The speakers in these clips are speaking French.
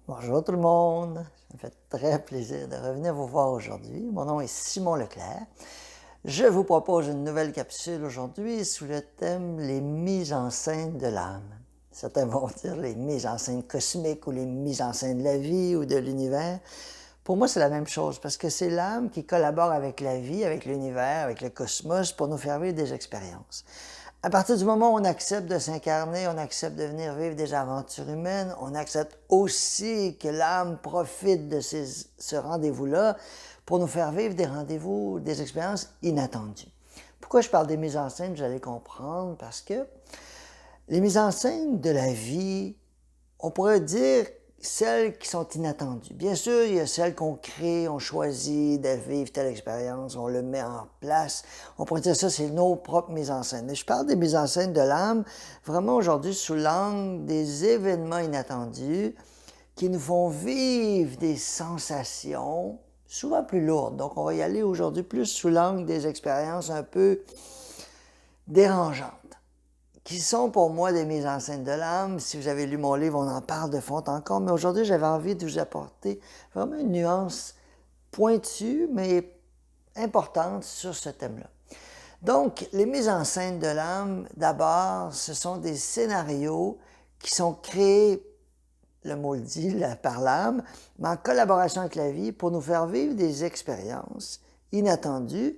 Bonjour tout le monde, ça me fait très plaisir de revenir vous voir aujourd'hui. Mon nom est Simon Leclerc. Je vous propose une nouvelle capsule aujourd'hui sous le thème les mises en scène de l'âme. Certains vont dire les mises en scène cosmiques ou les mises en scène de la vie ou de l'univers. Pour moi, c'est la même chose parce que c'est l'âme qui collabore avec la vie, avec l'univers, avec le cosmos pour nous faire vivre des expériences. À partir du moment où on accepte de s'incarner, on accepte de venir vivre des aventures humaines, on accepte aussi que l'âme profite de ce rendez-vous-là pour nous faire vivre des rendez-vous, des expériences inattendues. Pourquoi je parle des mises en scène, vous allez comprendre, parce que les mises en scène de la vie, on pourrait dire celles qui sont inattendues. Bien sûr, il y a celles qu'on crée, on choisit de vivre telle expérience, on le met en place. On pourrait dire ça, c'est nos propres mises en scène. Mais je parle des mises en scène de l'âme, vraiment aujourd'hui sous l'angle des événements inattendus qui nous font vivre des sensations souvent plus lourdes. Donc, on va y aller aujourd'hui plus sous l'angle des expériences un peu dérangeantes, qui sont pour moi des mises en scène de l'âme. Si vous avez lu mon livre, on en parle de fond encore, mais aujourd'hui, j'avais envie de vous apporter vraiment une nuance pointue, mais importante sur ce thème-là. Donc, les mises en scène de l'âme, d'abord, ce sont des scénarios qui sont créés, le mot le dit, par l'âme, mais en collaboration avec la vie pour nous faire vivre des expériences inattendues,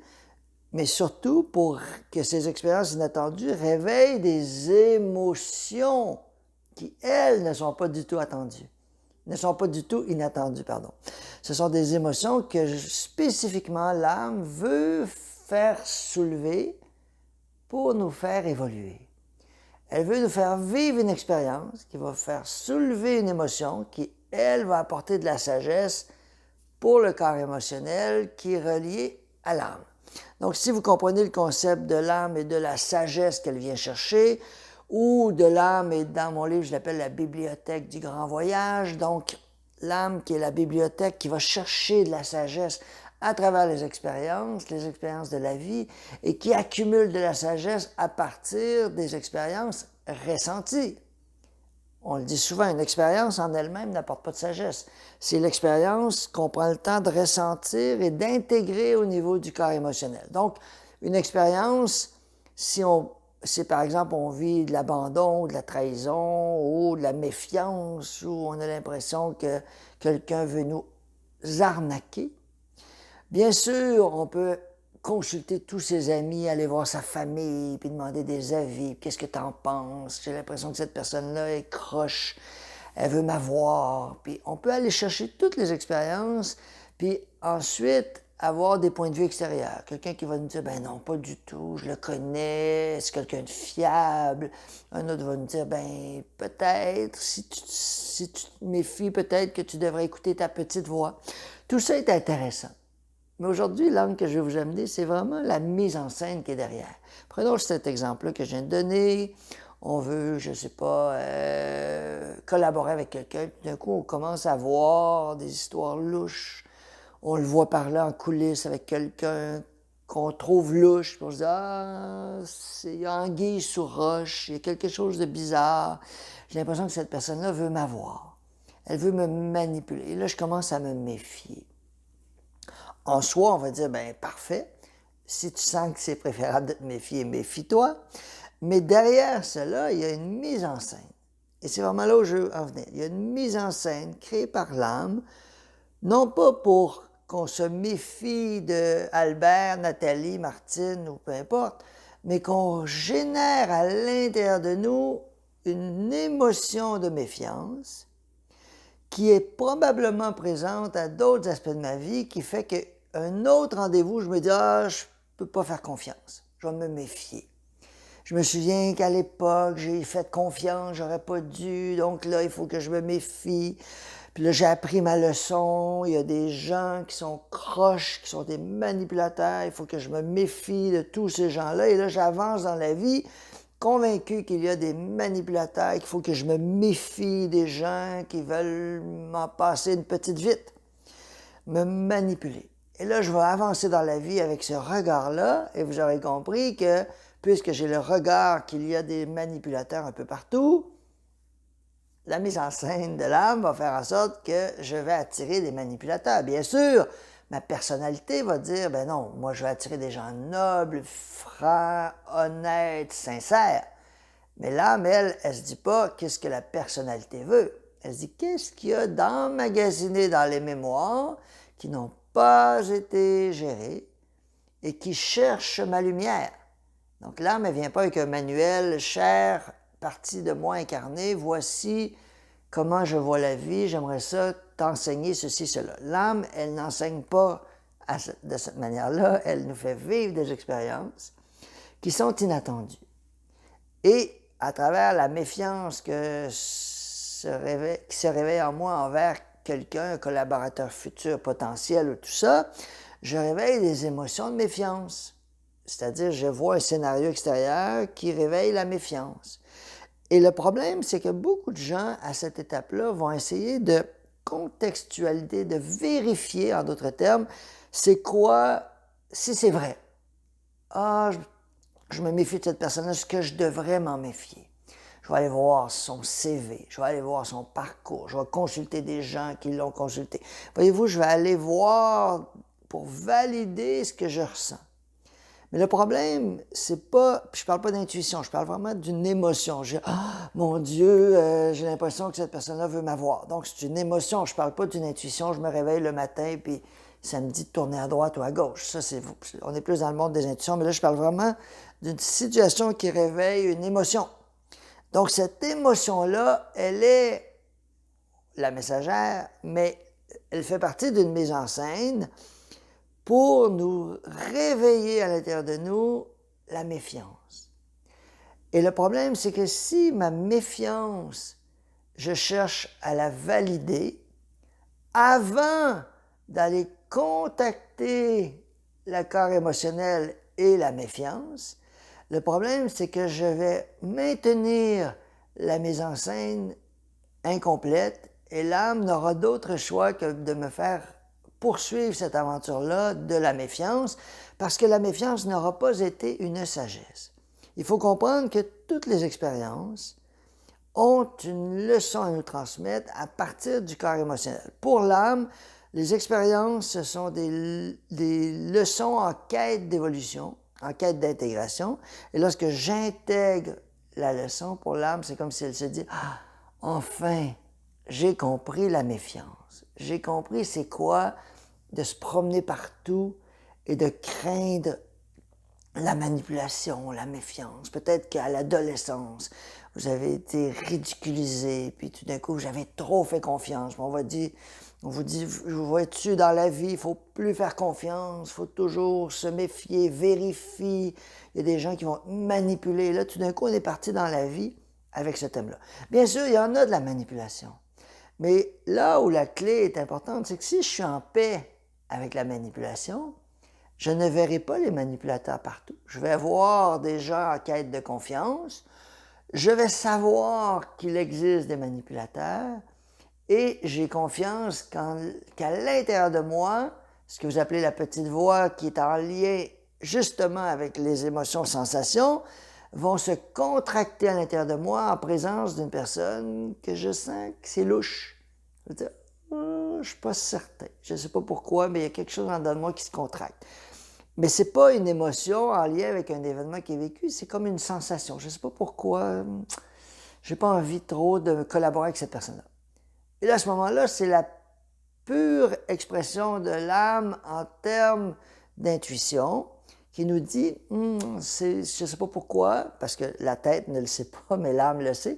mais surtout pour que ces expériences inattendues réveillent des émotions qui, elles, ne sont pas du tout attendues, ne sont pas du tout inattendues, pardon. Ce sont des émotions que spécifiquement l'âme veut faire soulever pour nous faire évoluer. Elle veut nous faire vivre une expérience qui va faire soulever une émotion qui, elle, va apporter de la sagesse pour le corps émotionnel qui est relié à l'âme. Donc, si vous comprenez le concept de l'âme et de la sagesse qu'elle vient chercher, ou de l'âme, et dans mon livre, je l'appelle la bibliothèque du grand voyage, donc l'âme qui est la bibliothèque qui va chercher de la sagesse à travers les expériences de la vie, et qui accumule de la sagesse à partir des expériences ressenties. On le dit souvent, une expérience en elle-même n'apporte pas de sagesse. C'est l'expérience qu'on prend le temps de ressentir et d'intégrer au niveau du corps émotionnel. Donc, une expérience, si par exemple on vit de l'abandon, de la trahison ou de la méfiance, où on a l'impression que quelqu'un veut nous arnaquer, bien sûr, on peut consulter tous ses amis, aller voir sa famille, puis demander des avis. Qu'est-ce que tu en penses? J'ai l'impression que cette personne-là est croche, elle veut m'avoir. Puis on peut aller chercher toutes les expériences, puis ensuite avoir des points de vue extérieurs. Quelqu'un qui va nous dire, ben non, pas du tout, je le connais, c'est quelqu'un de fiable. Un autre va nous dire, ben peut-être, si tu te méfies, peut-être que tu devrais écouter ta petite voix. Tout ça est intéressant. Mais aujourd'hui, l'angle que je vais vous amener, c'est vraiment la mise en scène qui est derrière. Prenons cet exemple-là que je viens de donner. On veut, je ne sais pas, collaborer avec quelqu'un. Puis d'un coup, on commence à voir des histoires louches. On le voit parler en coulisses avec quelqu'un qu'on trouve louche. Puis on se dit, ah, il y a anguille sous roche, il y a quelque chose de bizarre. J'ai l'impression que cette personne-là veut m'avoir. Elle veut me manipuler. Et là, je commence à me méfier. En soi, on va dire, ben parfait. Si tu sens que c'est préférable de te méfier, méfie-toi. Mais derrière cela, il y a une mise en scène. Et c'est vraiment là où je veux en venir. Il y a une mise en scène créée par l'âme, non pas pour qu'on se méfie de Albert, Nathalie, Martine ou peu importe, mais qu'on génère à l'intérieur de nous une émotion de méfiance qui est probablement présente à d'autres aspects de ma vie, qui fait qu'un autre rendez-vous, je me dis, ah, je ne peux pas faire confiance, je vais me méfier. Je me souviens qu'à l'époque, j'ai fait confiance, j'aurais pas dû, donc là, il faut que je me méfie. Puis là, j'ai appris ma leçon, il y a des gens qui sont croches, qui sont des manipulateurs, il faut que je me méfie de tous ces gens-là, et là, j'avance dans la vie, convaincu qu'il y a des manipulateurs, qu'il faut que je me méfie des gens qui veulent m'en passer une petite vite, me manipuler. Et là, je vais avancer dans la vie avec ce regard-là, et vous aurez compris que, puisque j'ai le regard qu'il y a des manipulateurs un peu partout, la mise en scène de l'âme va faire en sorte que je vais attirer des manipulateurs. Bien sûr, ma personnalité va dire, ben non, moi je vais attirer des gens nobles, francs, honnêtes, sincères. Mais l'âme, elle se dit pas qu'est-ce que la personnalité veut. Elle se dit qu'est-ce qu'il y a d'emmagasiné dans les mémoires qui n'ont pas été gérés et qui cherchent ma lumière. Donc l'âme, elle ne vient pas avec un manuel, chère partie de moi incarnée, voici comment je vois la vie, j'aimerais ça t'enseigner ceci, cela. L'âme, elle n'enseigne pas de cette manière-là, elle nous fait vivre des expériences qui sont inattendues. Et à travers la méfiance qui se réveille en moi envers quelqu'un, un collaborateur futur potentiel ou tout ça, je réveille des émotions de méfiance. C'est-à-dire, je vois un scénario extérieur qui réveille la méfiance. Et le problème, c'est que beaucoup de gens, à cette étape-là, vont essayer de contextualiser, de vérifier, en d'autres termes, c'est quoi, si c'est vrai. Ah, je me méfie de cette personne-là, est-ce que je devrais m'en méfier? Je vais aller voir son CV, je vais aller voir son parcours, je vais consulter des gens qui l'ont consulté. Voyez-vous, je vais aller voir pour valider ce que je ressens. Mais le problème, c'est pas, je parle pas d'intuition, je parle vraiment d'une émotion. Mon Dieu, j'ai l'impression que cette personne-là veut m'avoir. Donc, c'est une émotion, je parle pas d'une intuition, je me réveille le matin, puis ça me dit de tourner à droite ou à gauche. Ça, on est plus dans le monde des intuitions, mais là, je parle vraiment d'une situation qui réveille une émotion. Donc, cette émotion-là, elle est la messagère, mais elle fait partie d'une mise en scène pour nous réveiller à l'intérieur de nous la méfiance. Et le problème, c'est que si ma méfiance, je cherche à la valider avant d'aller contacter le corps émotionnel et la méfiance, le problème, c'est que je vais maintenir la mise en scène incomplète et l'âme n'aura d'autre choix que de me faire poursuivre cette aventure-là de la méfiance, parce que la méfiance n'aura pas été une sagesse. Il faut comprendre que toutes les expériences ont une leçon à nous transmettre à partir du corps émotionnel. Pour l'âme, les expériences, ce sont des leçons en quête d'évolution, en quête d'intégration. Et lorsque j'intègre la leçon pour l'âme, c'est comme si elle se dit « Ah, enfin, j'ai compris la méfiance. J'ai compris c'est quoi de se promener partout et de craindre la manipulation, la méfiance. Peut-être qu'à l'adolescence, vous avez été ridiculisé, puis tout d'un coup, vous avez trop fait confiance. On vous dit, vois-tu, dans la vie, il ne faut plus faire confiance, il faut toujours se méfier, vérifier. Il y a des gens qui vont manipuler. Là, tout d'un coup, on est parti dans la vie avec ce thème-là. Bien sûr, il y en a de la manipulation. Mais là où la clé est importante, c'est que si je suis en paix avec la manipulation, je ne verrai pas les manipulateurs partout. Je vais voir des gens en quête de confiance, je vais savoir qu'il existe des manipulateurs et j'ai confiance qu'à l'intérieur de moi, ce que vous appelez la petite voix qui est en lien justement avec les émotions, sensations, vont se contracter à l'intérieur de moi en présence d'une personne que je sens que c'est louche. Je veux dire, je ne suis pas certain. Je ne sais pas pourquoi, mais il y a quelque chose en dedans de moi qui se contracte. Mais ce n'est pas une émotion en lien avec un événement qui est vécu, c'est comme une sensation. Je ne sais pas pourquoi, je n'ai pas envie trop de collaborer avec cette personne-là. Et là, à ce moment-là, c'est la pure expression de l'âme en termes d'intuition qui nous dit, je ne sais pas pourquoi, parce que la tête ne le sait pas, mais l'âme le sait,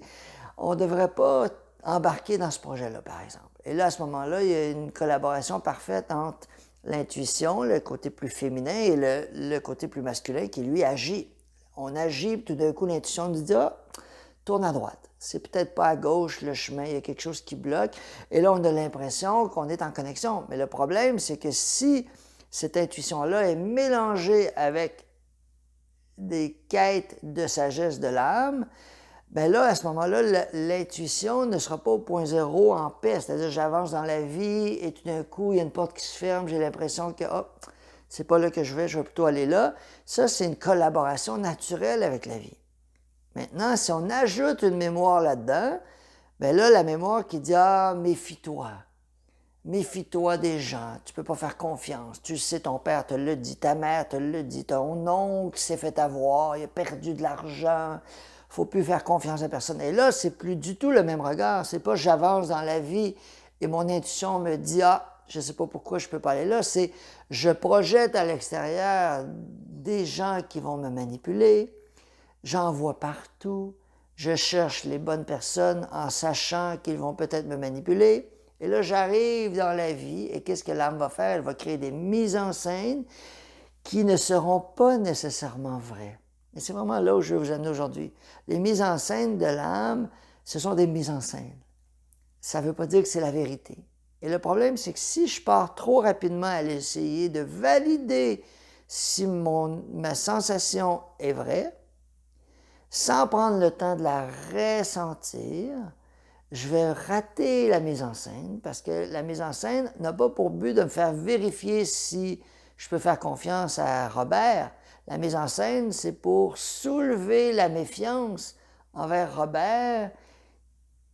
on ne devrait pas embarquer dans ce projet-là, par exemple. Et là, à ce moment-là, il y a une collaboration parfaite entre l'intuition, le côté plus féminin, et le côté plus masculin qui, lui, agit. On agit, tout d'un coup, l'intuition nous dit « Ah, tourne à droite. C'est peut-être pas à gauche le chemin, il y a quelque chose qui bloque. » Et là, on a l'impression qu'on est en connexion. Mais le problème, c'est que si cette intuition-là est mélangée avec des quêtes de sagesse de l'âme, bien là, à ce moment-là, l'intuition ne sera pas au point zéro en paix. C'est-à-dire, j'avance dans la vie et tout d'un coup, il y a une porte qui se ferme, j'ai l'impression que, c'est pas là que je vais plutôt aller là. Ça, c'est une collaboration naturelle avec la vie. Maintenant, si on ajoute une mémoire là-dedans, bien là, la mémoire qui dit, ah, méfie-toi. Méfie-toi des gens, tu peux pas faire confiance. Tu sais, ton père te l'a dit, ta mère te l'a dit, ton oncle s'est fait avoir, il a perdu de l'argent, faut plus faire confiance à personne. Et là, c'est plus du tout le même regard. C'est pas j'avance dans la vie et mon intuition me dit, ah, je sais pas pourquoi je peux pas aller là. C'est je projette à l'extérieur des gens qui vont me manipuler, j'en vois partout, je cherche les bonnes personnes en sachant qu'ils vont peut-être me manipuler. Et là, j'arrive dans la vie et qu'est-ce que l'âme va faire? Elle va créer des mises en scène qui ne seront pas nécessairement vraies. Et c'est vraiment là où je vais vous amener aujourd'hui. Les mises en scène de l'âme, ce sont des mises en scène. Ça ne veut pas dire que c'est la vérité. Et le problème, c'est que si je pars trop rapidement à essayer de valider si ma sensation est vraie, sans prendre le temps de la ressentir, je vais rater la mise en scène parce que la mise en scène n'a pas pour but de me faire vérifier si je peux faire confiance à Robert. La mise en scène, c'est pour soulever la méfiance envers Robert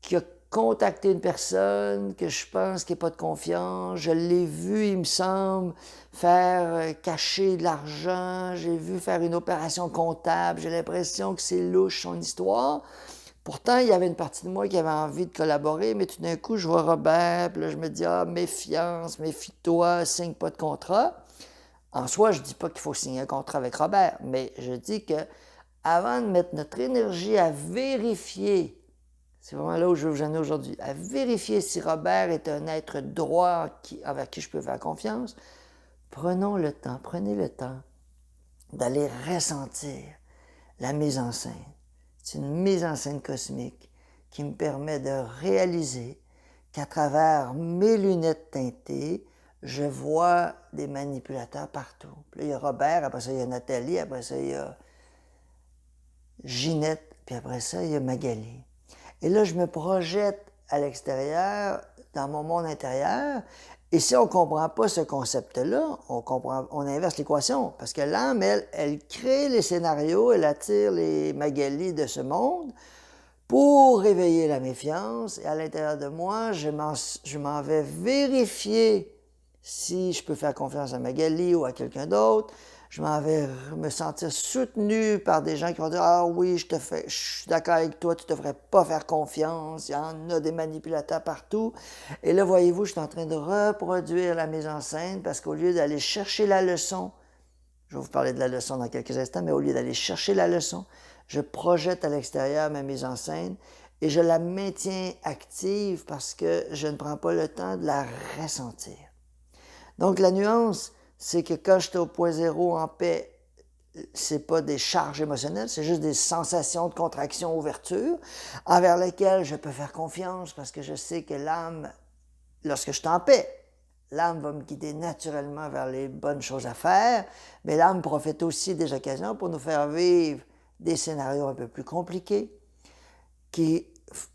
qui a contacté une personne que je pense qu'il n'y a pas de confiance. Je l'ai vu, il me semble, faire cacher de l'argent. J'ai vu faire une opération comptable. J'ai l'impression que c'est louche son histoire. Pourtant, il y avait une partie de moi qui avait envie de collaborer, mais tout d'un coup, je vois Robert, puis là, je me dis, ah, méfiance, méfie-toi, signe pas de contrat. En soi, je ne dis pas qu'il faut signer un contrat avec Robert, mais je dis que avant de mettre notre énergie à vérifier, c'est vraiment là où je veux vous amener aujourd'hui, à vérifier si Robert est un être droit avec qui je peux faire confiance, prenez le temps d'aller ressentir la mise en scène. C'est une mise en scène cosmique qui me permet de réaliser qu'à travers mes lunettes teintées, je vois des manipulateurs partout. Puis là, il y a Robert, après ça, il y a Nathalie, après ça, il y a Ginette, puis après ça, il y a Magali. Et là, je me projette à l'extérieur, dans mon monde intérieur, et si on ne comprend pas ce concept-là, on inverse l'équation, parce que l'âme, elle crée les scénarios, elle attire les Magali de ce monde pour réveiller la méfiance, et à l'intérieur de moi, je m'en vais vérifier si je peux faire confiance à Magali ou à quelqu'un d'autre. Je m'en vais me sentir soutenu par des gens qui vont dire « Ah oui, je suis d'accord avec toi, tu ne devrais pas faire confiance, il y en a des manipulateurs partout. » Et là, voyez-vous, je suis en train de reproduire la mise en scène parce qu'au lieu d'aller chercher la leçon, je vais vous parler de la leçon dans quelques instants, mais au lieu d'aller chercher la leçon, je projette à l'extérieur ma mise en scène et je la maintiens active parce que je ne prends pas le temps de la ressentir. Donc, la nuance, c'est que quand j'étais au point zéro en paix, c'est pas des charges émotionnelles, c'est juste des sensations de contraction, ouverture, envers lesquelles je peux faire confiance parce que je sais que l'âme, lorsque je suis en paix, l'âme va me guider naturellement vers les bonnes choses à faire, mais l'âme profite aussi des occasions pour nous faire vivre des scénarios un peu plus compliqués, qui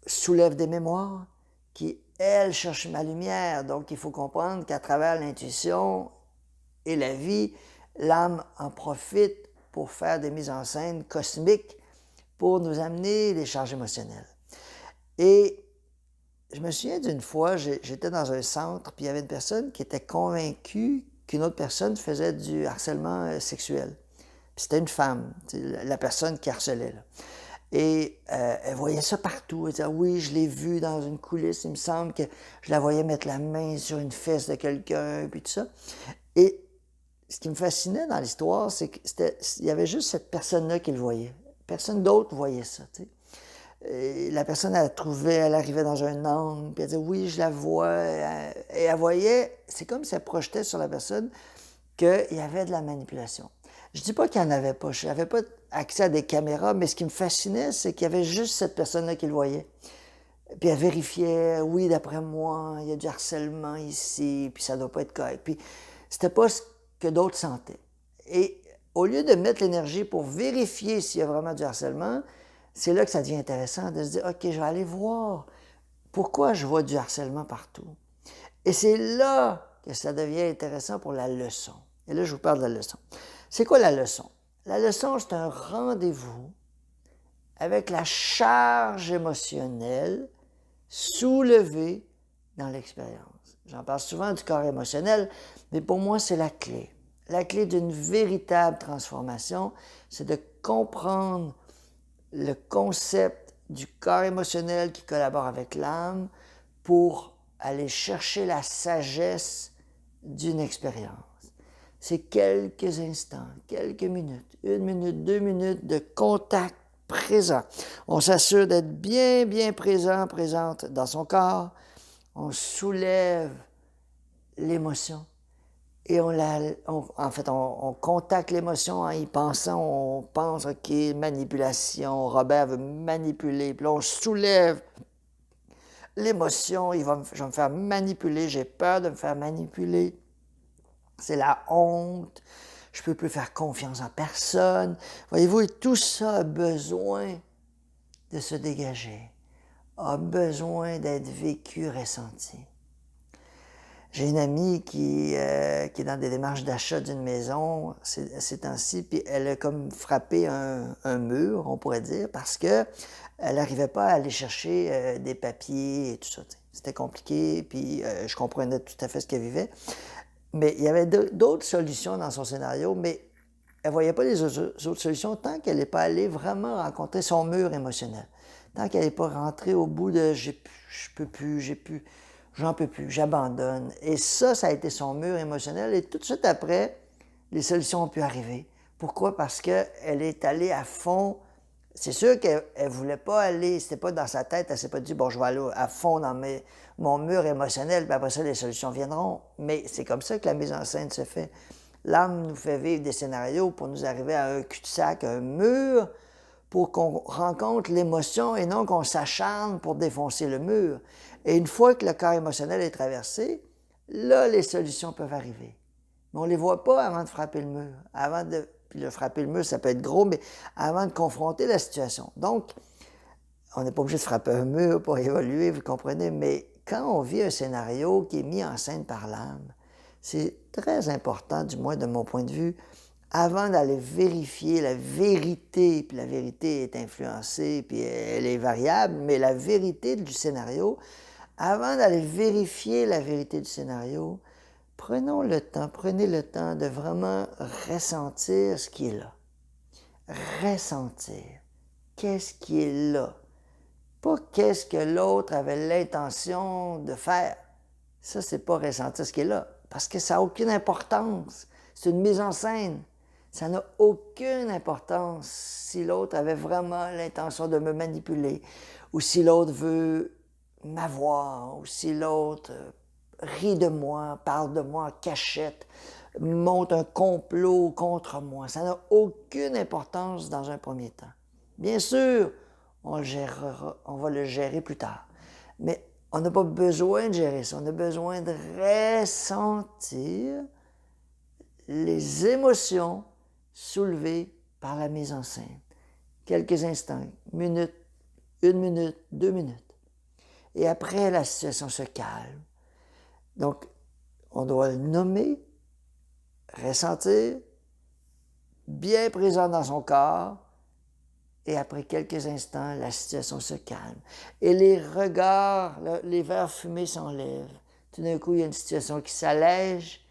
soulèvent des mémoires, qui, elles, cherchent ma lumière. Donc, il faut comprendre qu'à travers l'intuition et la vie, l'âme en profite pour faire des mises en scène cosmiques pour nous amener des charges émotionnelles. Et je me souviens d'une fois, j'étais dans un centre, puis il y avait une personne qui était convaincue qu'une autre personne faisait du harcèlement sexuel. Puis c'était une femme, la personne qui harcelait, là. Et elle voyait ça partout. Elle disait, oui, je l'ai vu dans une coulisse, il me semble que je la voyais mettre la main sur une fesse de quelqu'un, puis tout ça. Et ce qui me fascinait dans l'histoire, c'est qu'il y avait juste cette personne-là qui le voyait. Personne d'autre voyait ça, tu sais. Et la personne, elle arrivait dans un angle, puis elle disait, oui, je la vois. Et elle voyait, c'est comme si elle projetait sur la personne qu'il y avait de la manipulation. Je ne dis pas qu'il n'y en avait pas, je n'avais pas accès à des caméras, mais ce qui me fascinait, c'est qu'il y avait juste cette personne-là qui le voyait. Puis elle vérifiait, oui, d'après moi, il y a du harcèlement ici, puis ça ne doit pas être correct. Puis c'était pas ce que d'autres sentaient. Et au lieu de mettre l'énergie pour vérifier s'il y a vraiment du harcèlement, c'est là que ça devient intéressant de se dire, OK, je vais aller voir pourquoi je vois du harcèlement partout. Et c'est là que ça devient intéressant pour la leçon. Et là, je vous parle de la leçon. C'est quoi la leçon? La leçon, c'est un rendez-vous avec la charge émotionnelle soulevé dans l'expérience. J'en parle souvent du corps émotionnel, mais pour moi, c'est la clé. La clé d'une véritable transformation, c'est de comprendre le concept du corps émotionnel qui collabore avec l'âme pour aller chercher la sagesse d'une expérience. C'est quelques instants, quelques minutes, 1 minute, 2 minutes de contact présent. On s'assure d'être bien, bien présent, présente dans son corps. On soulève l'émotion et on contacte l'émotion en y pensant. On pense, OK, manipulation, Robert veut manipuler. Puis là, on soulève l'émotion, je vais me faire manipuler, j'ai peur de me faire manipuler. C'est la honte, je ne peux plus faire confiance en personne. Voyez-vous, et tout ça a besoin de se dégager, a besoin d'être vécu, ressenti. J'ai une amie qui est dans des démarches d'achat d'une maison ces temps-ci, puis elle a comme frappé un mur, on pourrait dire, parce que elle n'arrivait pas à aller chercher des papiers et tout ça. C'était compliqué, puis je comprenais tout à fait ce qu'elle vivait. Mais il y avait d'autres solutions dans son scénario, mais elle ne voyait pas les autres solutions tant qu'elle n'est pas allée vraiment rencontrer son mur émotionnel. Tant qu'elle n'est pas rentrée au bout de « je peux plus, j'en peux plus, j'abandonne ». Et ça a été son mur émotionnel. Et tout de suite après, les solutions ont pu arriver. Pourquoi? Parce qu'elle est allée à fond. C'est sûr qu'elle ne voulait pas aller, c'était pas dans sa tête, elle ne s'est pas dit « bon, je vais aller à fond dans mon mur émotionnel, puis après ça, les solutions viendront ». Mais c'est comme ça que la mise en scène se fait. L'âme nous fait vivre des scénarios pour nous arriver à un cul-de-sac, un mur, pour qu'on rencontre l'émotion et non qu'on s'acharne pour défoncer le mur. Et une fois que le corps émotionnel est traversé, là, les solutions peuvent arriver. Mais on ne les voit pas avant de frapper le mur. Puis le frapper le mur, ça peut être gros, mais avant de confronter la situation. Donc, on n'est pas obligé de frapper un mur pour évoluer, vous comprenez, mais quand on vit un scénario qui est mis en scène par l'âme, c'est très important, du moins de mon point de vue, avant d'aller vérifier la vérité, puis la vérité est influencée, puis elle est variable, mais la vérité du scénario, avant d'aller vérifier la vérité du scénario, prenez le temps de vraiment ressentir ce qui est là. Ressentir. Qu'est-ce qui est là? Pas qu'est-ce que l'autre avait l'intention de faire. Ça, c'est pas ressentir ce qui est là, parce que ça n'a aucune importance. C'est une mise en scène. Ça n'a aucune importance si l'autre avait vraiment l'intention de me manipuler, ou si l'autre veut m'avoir, ou si l'autre rit de moi, parle de moi en cachette, monte un complot contre moi. Ça n'a aucune importance dans un premier temps. Bien sûr, on va le gérer plus tard. Mais on n'a pas besoin de gérer ça. On a besoin de ressentir les émotions soulevées par la mise en scène. Quelques instants, 1 minute, 2 minutes. Et après, la situation se calme. Donc, on doit le nommer, ressentir, bien présent dans son corps, et après quelques instants, la situation se calme. Et les regards, les verres fumés s'enlèvent. Tout d'un coup, il y a une situation qui s'allège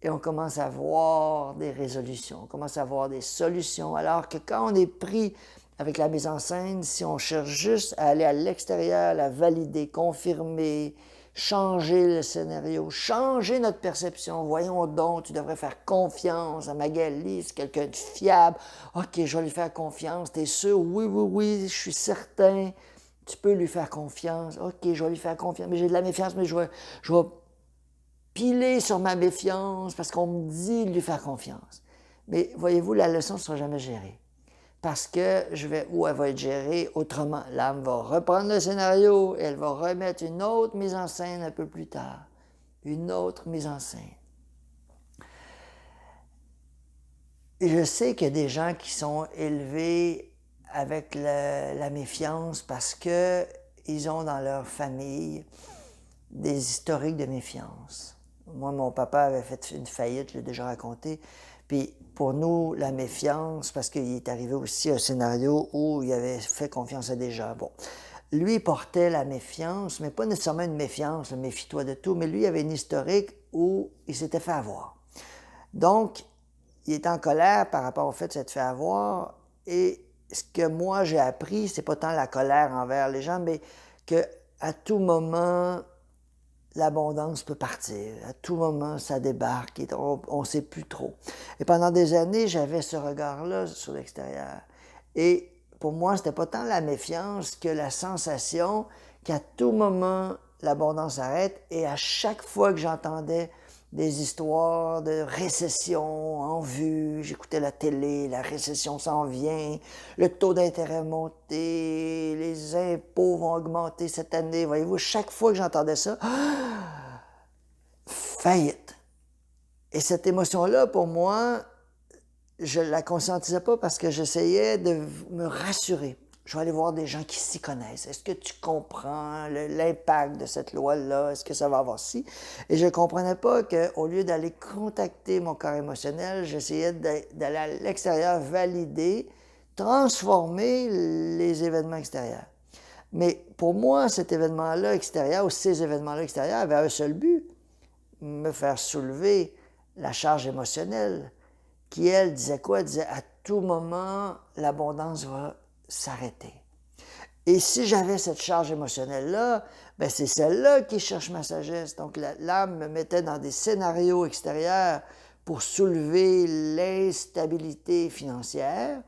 et on commence à voir des résolutions, on commence à voir des solutions. Alors que quand on est pris avec la mise en scène, si on cherche juste à aller à l'extérieur, la valider, confirmer, changer le scénario, changer notre perception. Voyons donc, tu devrais faire confiance à Magali, c'est quelqu'un de fiable. OK, je vais lui faire confiance. T'es sûr? Oui, oui, oui, je suis certain. Tu peux lui faire confiance. OK, je vais lui faire confiance. Mais j'ai de la méfiance, mais je vais piler sur ma méfiance parce qu'on me dit de lui faire confiance. Mais voyez-vous, la leçon ne sera jamais gérée. Parce que elle va être gérée autrement. L'âme va reprendre le scénario et elle va remettre une autre mise en scène un peu plus tard. Une autre mise en scène. Et je sais qu'il y a des gens qui sont élevés avec la méfiance parce qu'ils ont dans leur famille des historiques de méfiance. Moi, mon papa avait fait une faillite, je l'ai déjà raconté. Puis pour nous, la méfiance, parce qu'il est arrivé aussi un scénario où il avait fait confiance à des gens. Bon, lui portait la méfiance, mais pas nécessairement une méfiance, méfie-toi de tout, mais lui avait une historique où il s'était fait avoir. Donc, il est en colère par rapport au fait de s'être fait avoir, et ce que moi j'ai appris, c'est pas tant la colère envers les gens, mais que à tout moment, l'abondance peut partir. À tout moment, ça débarque et on ne sait plus trop. Et pendant des années, j'avais ce regard-là sur l'extérieur. Et pour moi, c'était pas tant la méfiance que la sensation qu'à tout moment, l'abondance arrête. Et à chaque fois que j'entendais des histoires de récession en vue, j'écoutais la télé, la récession s'en vient, le taux d'intérêt monté, les impôts vont augmenter cette année. Voyez-vous, chaque fois que j'entendais ça, faillite. Et cette émotion-là, pour moi, je ne la conscientisais pas parce que j'essayais de me rassurer. Je vais aller voir des gens qui s'y connaissent. Est-ce que tu comprends l'impact de cette loi-là? Est-ce que ça va avoir ci? Et je ne comprenais pas qu'au lieu d'aller contacter mon corps émotionnel, j'essayais d'aller à l'extérieur valider, transformer les événements extérieurs. Mais pour moi, cet événement-là extérieur, ou ces événements-là extérieurs, avaient un seul but, me faire soulever la charge émotionnelle, qui, elle, disait quoi? Elle disait, à tout moment, l'abondance va s'arrêter. Et si j'avais cette charge émotionnelle-là, ben c'est celle-là qui cherche ma sagesse. Donc l'âme me mettait dans des scénarios extérieurs pour soulever l'instabilité financière,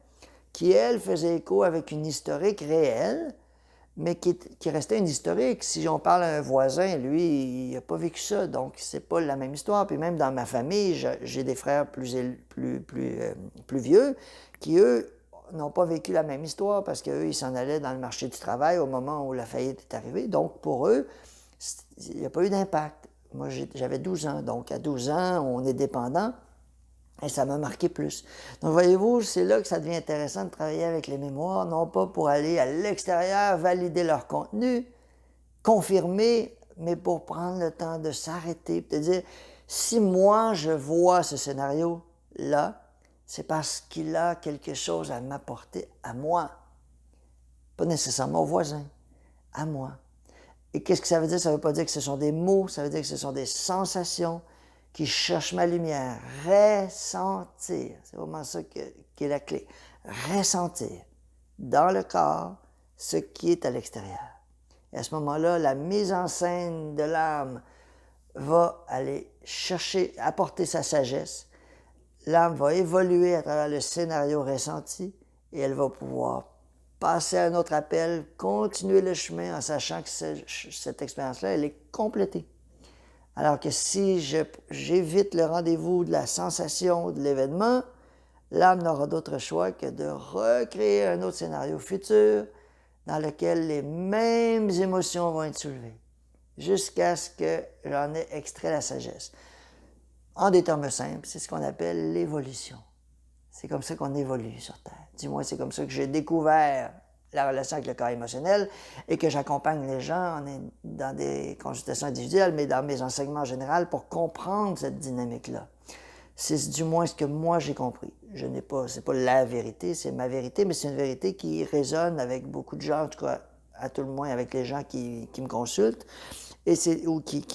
qui, elle, faisait écho avec une historique réelle, mais qui restait une historique. Si on parle à un voisin, lui, il n'a pas vécu ça, donc c'est pas la même histoire. Puis même dans ma famille, j'ai des frères plus vieux qui, eux, n'ont pas vécu la même histoire parce qu'eux, ils s'en allaient dans le marché du travail au moment où la faillite est arrivée. Donc, pour eux, il n'y a pas eu d'impact. Moi, j'avais 12 ans, donc à 12 ans, on est dépendant. Et ça m'a marqué plus. Donc, voyez-vous, c'est là que ça devient intéressant de travailler avec les mémoires, non pas pour aller à l'extérieur, valider leur contenu, confirmer, mais pour prendre le temps de s'arrêter, de dire, si moi je vois ce scénario-là, c'est parce qu'il a quelque chose à m'apporter à moi, pas nécessairement au voisin, à moi. Et qu'est-ce que ça veut dire? Ça ne veut pas dire que ce sont des mots, ça veut dire que ce sont des sensations qui cherchent ma lumière. Ressentir, c'est vraiment ça qui est la clé. Ressentir dans le corps ce qui est à l'extérieur. Et à ce moment-là, la mise en scène de l'âme va aller chercher, apporter sa sagesse. L'âme va évoluer à travers le scénario ressenti et elle va pouvoir passer à un autre appel, continuer le chemin en sachant que cette expérience-là, elle est complétée. Alors que si j'évite le rendez-vous de la sensation de l'événement, l'âme n'aura d'autre choix que de recréer un autre scénario futur dans lequel les mêmes émotions vont être soulevées, jusqu'à ce que j'en ai extrait la sagesse. En des termes simples, c'est ce qu'on appelle l'évolution. C'est comme ça qu'on évolue sur Terre. Du moins, c'est comme ça que j'ai découvert la relation avec le corps émotionnel et que j'accompagne les gens dans des consultations individuelles, mais dans mes enseignements en général pour comprendre cette dynamique-là. C'est du moins ce que moi j'ai compris. C'est pas la vérité, c'est ma vérité, mais c'est une vérité qui résonne avec beaucoup de gens, en tout cas, à tout le moins avec les gens qui me consultent, ou qui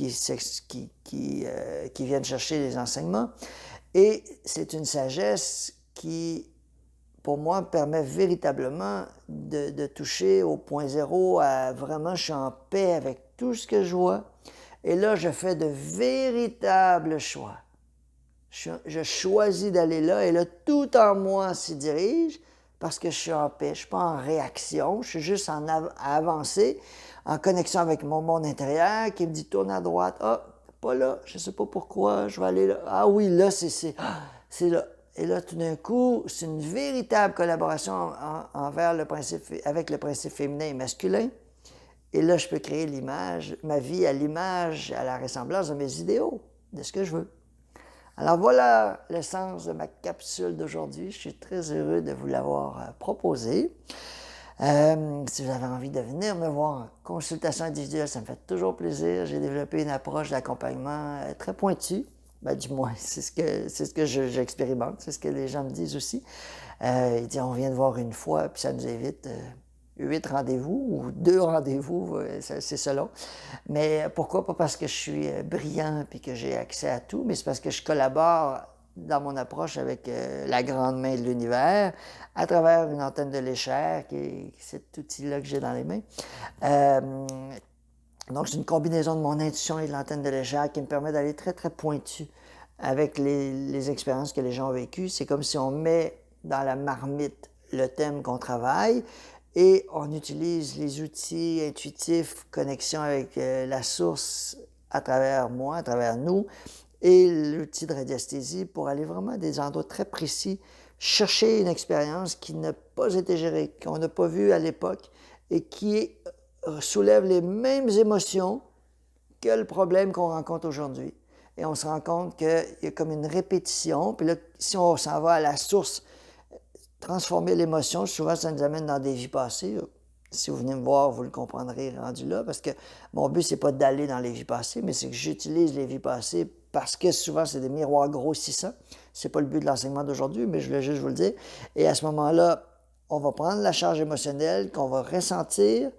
viennent chercher les enseignements. Et c'est une sagesse qui, pour moi, permet véritablement de toucher au point zéro à vraiment, je suis en paix avec tout ce que je vois. Et là, je fais de véritables choix. Je choisis d'aller là et là, tout en moi s'y dirige parce que je suis en paix. Je ne suis pas en réaction, je suis juste à avancer, en connexion avec mon monde intérieur qui me dit tourne à droite. Ah, pas là, je ne sais pas pourquoi, je vais aller là. Ah oui, là, c'est là. Et là, tout d'un coup, c'est une véritable collaboration avec le principe féminin et masculin. Et là, je peux créer ma vie à l'image, à la ressemblance de mes idéaux, de ce que je veux. Alors voilà l'essence de ma capsule d'aujourd'hui. Je suis très heureux de vous l'avoir proposé. Si vous avez envie de venir me voir en consultation individuelle, ça me fait toujours plaisir. J'ai développé une approche d'accompagnement très pointue. Du moins, c'est ce que j'expérimente, c'est ce que les gens me disent aussi. Ils disent, on vient de voir une fois, puis ça nous évite 8 rendez-vous ou 2 rendez-vous, c'est selon. Mais pourquoi? Pas parce que je suis brillant et que j'ai accès à tout, mais c'est parce que je collabore dans mon approche avec la grande main de l'univers à travers une antenne de l'échelle, qui est cet outil-là que j'ai dans les mains. Donc, c'est une combinaison de mon intuition et de l'antenne de l'échelle qui me permet d'aller très, très pointu avec les expériences que les gens ont vécues. C'est comme si on met dans la marmite le thème qu'on travaille et on utilise les outils intuitifs, connexion avec la source à travers moi, à travers nous, et l'outil de radiesthésie pour aller vraiment à des endroits très précis, chercher une expérience qui n'a pas été gérée, qu'on n'a pas vue à l'époque et qui soulève les mêmes émotions que le problème qu'on rencontre aujourd'hui. Et on se rend compte qu'il y a comme une répétition. Puis là, si on s'en va à la source, transformer l'émotion, souvent ça nous amène dans des vies passées. Si vous venez me voir, vous le comprendrez rendu là, parce que mon but, c'est pas d'aller dans les vies passées, mais c'est que j'utilise les vies passées parce que souvent, c'est des miroirs grossissants. C'est pas le but de l'enseignement d'aujourd'hui, mais je voulais juste vous le dire. Et à ce moment-là, on va prendre la charge émotionnelle qu'on va ressentir,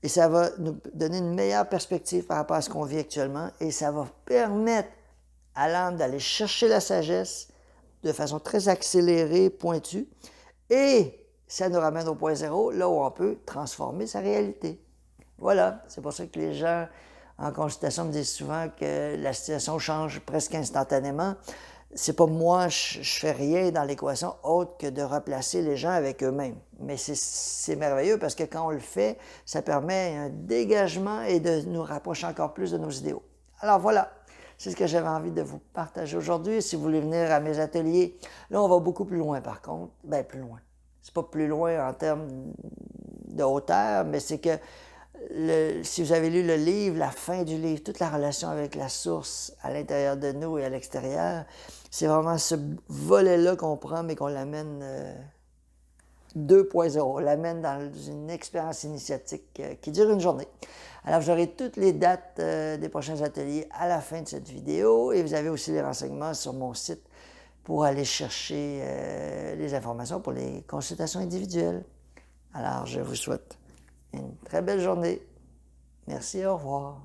et ça va nous donner une meilleure perspective par rapport à ce qu'on vit actuellement. Et ça va permettre à l'âme d'aller chercher la sagesse de façon très accélérée, pointue. Et ça nous ramène au point zéro, là où on peut transformer sa réalité. Voilà, c'est pour ça que les gens en consultation me disent souvent que la situation change presque instantanément. C'est pas moi, je fais rien dans l'équation autre que de replacer les gens avec eux-mêmes. Mais c'est merveilleux parce que quand on le fait, ça permet un dégagement et de nous rapprocher encore plus de nos idéaux. Alors voilà, c'est ce que j'avais envie de vous partager aujourd'hui. Si vous voulez venir à mes ateliers, là on va beaucoup plus loin par contre. Bien plus loin. C'est pas plus loin en termes de hauteur, mais c'est que si vous avez lu le livre, la fin du livre, toute la relation avec la source à l'intérieur de nous et à l'extérieur, c'est vraiment ce volet-là qu'on prend, mais qu'on l'amène 2.0. On l'amène dans une expérience initiatique qui dure une journée. Alors, vous aurez toutes les dates des prochains ateliers à la fin de cette vidéo et vous avez aussi les renseignements sur mon site pour aller chercher les informations pour les consultations individuelles. Alors, je vous souhaite une très belle journée. Merci, au revoir.